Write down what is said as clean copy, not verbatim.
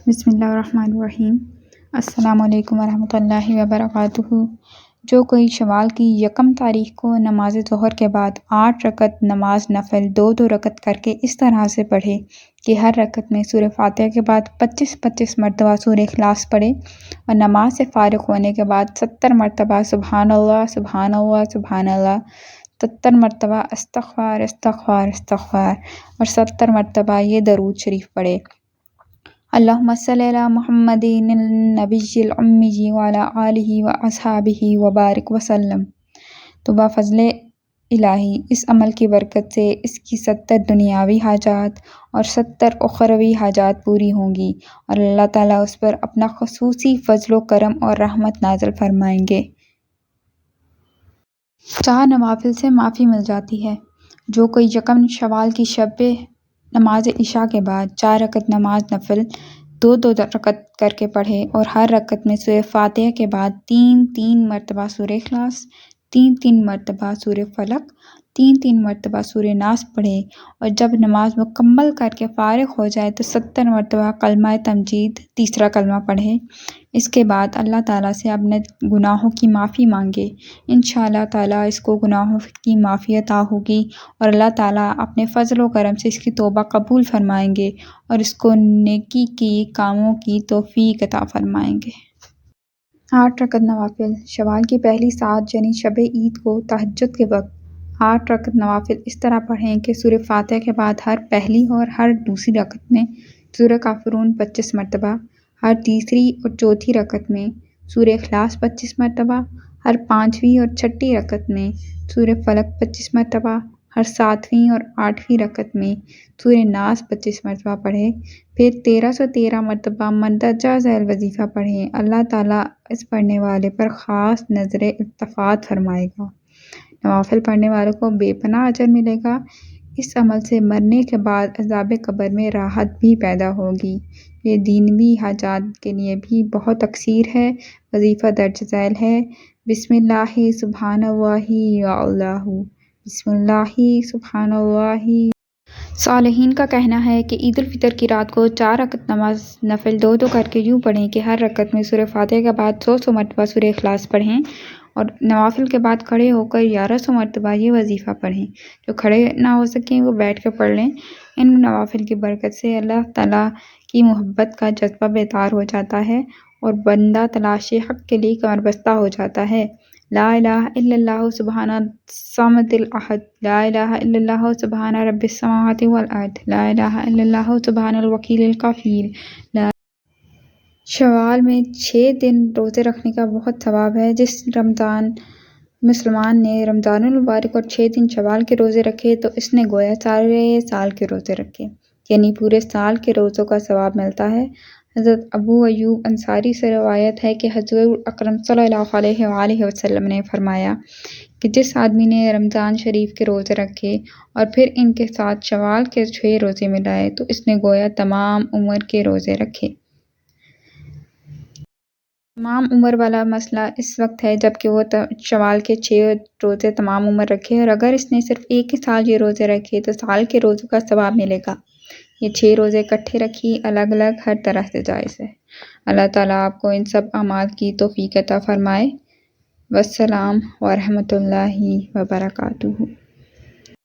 بسم اللہ الرحمن الرحیم۔ السلام علیکم ورحمۃ اللہ وبرکاتہ۔ جو کوئی شوال کی 1 تاریخ کو نماز ظہر کے بعد 8 رکعت نماز نفل 2 رکعت کر کے اس طرح سے پڑھے کہ ہر رکعت میں سورہ فاتحہ کے بعد 25 مرتبہ سورہ اخلاص پڑھے اور نماز سے فارغ ہونے کے بعد 70 مرتبہ سبحان اللہ سبحان اللہ سبحان اللہ، 70 مرتبہ استغفار استغفار استغفار اور 70 مرتبہ یہ درود شریف پڑھے: اللہم صلی علی محمد النبی الامی وعلی آلہ واصحابہ وبارک وسلم۔ تو بفضل الہی اس عمل کی برکت سے اس کی 70 دنیاوی حاجات اور 70 اخروی حاجات پوری ہوں گی اور اللہ تعالیٰ اس پر اپنا خصوصی فضل و کرم اور رحمت نازل فرمائیں گے۔ 4 نوافل سے معافی مل جاتی ہے۔ جو کوئی 1 شوال کی شب نماز عشاء کے بعد 4 رکعت نماز نفل 2 رکعت کر کے پڑھے اور ہر رکعت میں سورہ فاتحہ کے بعد 3 مرتبہ سورہ اخلاص، 3 مرتبہ سورہ فلق، 3 مرتبہ سورہ ناس پڑھے اور جب نماز مکمل کر کے فارغ ہو جائے تو 70 مرتبہ کلمہ تمجید تیسرا کلمہ پڑھے۔ اس کے بعد اللہ تعالیٰ سے اپنے گناہوں کی معافی مانگے۔ انشاءاللہ تعالیٰ اس کو گناہوں کی معافی عطا ہوگی اور اللہ تعالیٰ اپنے فضل و کرم سے اس کی توبہ قبول فرمائیں گے اور اس کو نیکی کی کاموں کی توفیق عطا فرمائیں گے۔ 8 رکعت نوافل: شوال کی پہلی سات یعنی شب عید کو تہجد کے وقت 8 رکعت نوافل اس طرح پڑھیں کہ سورہ فاتحہ کے بعد ہر پہلی اور ہر دوسری رکعت میں سورہ کافرون 25 مرتبہ، ہر تیسری اور چوتھی رکعت میں سورہ اخلاص 25 مرتبہ، ہر 5ویں اور 6ٹھی رکعت میں سورہ فلق 25 مرتبہ، ہر 7ویں اور 8ویں رکعت میں سورہ ناس 25 مرتبہ پڑھیں، پھر 1313 مرتبہ مندرجہ ذیل وظیفہ پڑھیں۔ اللہ تعالیٰ اس پڑھنے والے پر خاص نظر التفات فرمائے گا۔ نوافل پڑھنے والوں کو بے پناہ اجر ملے گا۔ اس عمل سے مرنے کے بعد عذاب قبر میں راحت بھی پیدا ہوگی۔ یہ دینوی حاجات کے لیے بھی بہت تکثیر ہے۔ وظیفہ درج ذیل ہے: بسم اللہ سبحان اللہ یا اللہ، بسم اللہ سبحان اللہ۔ صالحین کا کہنا ہے کہ عید الفطر کی رات کو 4 رکعت نماز نفل 2 کر کے یوں پڑھیں کہ ہر رکعت میں سورہ فاتحہ کے بعد 100 مرتبہ سورہ اخلاص پڑھیں اور نوافل کے بعد کھڑے ہو کر 1100 مرتبہ یہ وظیفہ پڑھیں۔ جو کھڑے نہ ہو سکیں وہ بیٹھ کر پڑھ لیں۔ ان نوافل کی برکت سے اللہ تعالیٰ کی محبت کا جذبہ بیدار ہو جاتا ہے اور بندہ تلاش حق کے لیے کمر بستہ ہو جاتا ہے۔ لا الہ الا اللہ سبحان الصمد الاحد، لا الہ الا اللہ سبحان رب السماوات والارض، لا الہ الا اللہ سبحان الوکیل الکفیل۔ شوال میں 6 دن روزے رکھنے کا بہت ثواب ہے۔ جس مسلمان نے رمضان المبارک اور 6 دن شوال کے روزے رکھے تو اس نے گویا سارے سال کے روزے رکھے، یعنی پورے سال کے روزوں کا ثواب ملتا ہے۔ حضرت ابو ایوب انصاری سے روایت ہے کہ حضور اکرم صلی اللہ علیہ وآلہ وسلم نے فرمایا کہ جس آدمی نے رمضان شریف کے روزے رکھے اور پھر ان کے ساتھ شوال کے 6 روزے ملائے تو اس نے گویا تمام عمر کے روزے رکھے۔ تمام عمر والا مسئلہ اس وقت ہے جب کہ وہ شوال کے 6 روزے تمام عمر رکھے، اور اگر اس نے صرف ایک ہی سال یہ روزے رکھے تو سال کے روزوں کا ثواب ملے گا۔ یہ 6 روزے اکٹھے رکھی الگ الگ ہر طرح سے جائز ہے۔ اللہ تعالیٰ آپ کو ان سب اعمال کی توفیق عطا فرمائے۔ والسلام ورحمۃ اللہ وبرکاتہ۔